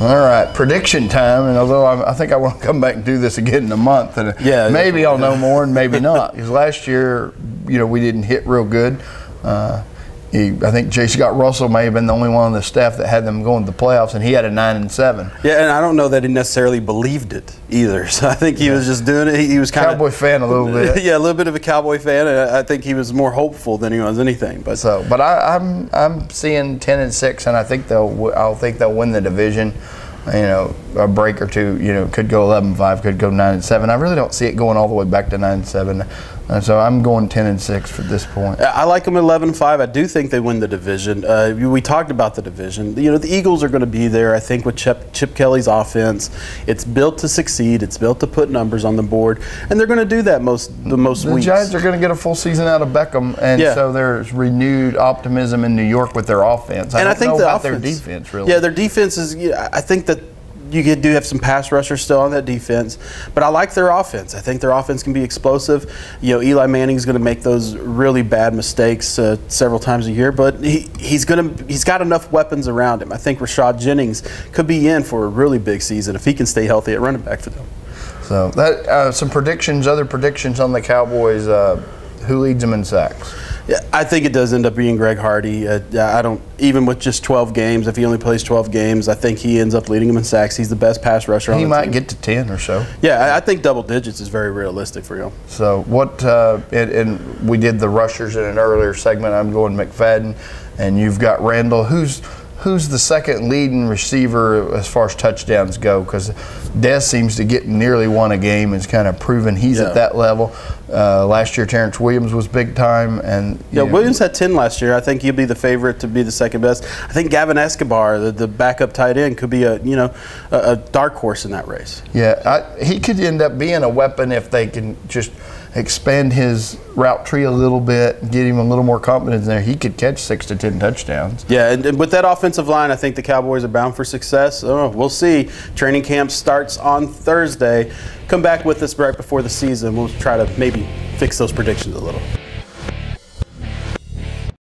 All right, prediction time. And although I think I want to come back and do this again in a month, and maybe I'll know more and maybe not. Because last year, we didn't hit real good. I think J. Scott Russell may have been the only one on the staff that had them going to the playoffs, and he had a 9-7. Yeah, and I don't know that he necessarily believed it either. So I think he was just doing it. He was kind of Cowboy fan a little bit. Yeah, a little bit of a Cowboy fan. And I think he was more hopeful than he was anything. But I'm seeing 10-6, and I think they'll win the division. A break or two, could go 11-5, could go 9-7. I really don't see it going all the way back to 9-7. So I'm going 10-6 for this point. I like them at 11-5. I do think they win the division. We talked about the division. The Eagles are going to be there, I think, with Chip Kelly's offense. It's built to succeed. It's built to put numbers on the board, and they're going to do that most weeks. The Giants are going to get a full season out of Beckham, and so there's renewed optimism in New York with their offense. I think about their defense, really. Yeah, their defense is. I think that you do have some pass rushers still on that defense, but I like their offense. I think their offense can be explosive. Eli Manning's going to make those really bad mistakes several times a year, but he's got enough weapons around him. I think Rashad Jennings could be in for a really big season if he can stay healthy at running back for them. So that some predictions, other predictions on the Cowboys. Who leads them in sacks? Yeah, I think it does end up being Greg Hardy. I don't, even with just 12 games, if he only plays 12 games, I think he ends up leading them in sacks. He's the best pass rusher on the team. He might get to 10 or so. Yeah, I think double digits is very realistic for him. So what, and we did the rushers in an earlier segment. I'm going McFadden, and you've got Randall. Who's the second leading receiver as far as touchdowns go? Because Dez seems to get nearly one a game. It's kind of proven he's at that level. Last year, Terrence Williams was big time, and Williams had 10 last year. I think he'll be the favorite to be the second best. I think Gavin Escobar, the backup tight end, could be a dark horse in that race. Yeah, he could end up being a weapon if they can just expand his route tree a little bit, get him a little more confidence there. He could catch 6 to 10 touchdowns. Yeah, and with that offensive line, I think the Cowboys are bound for success. We'll see. Training camp starts on Thursday. Come back with us right before the season. We'll try to maybe fix those predictions a little.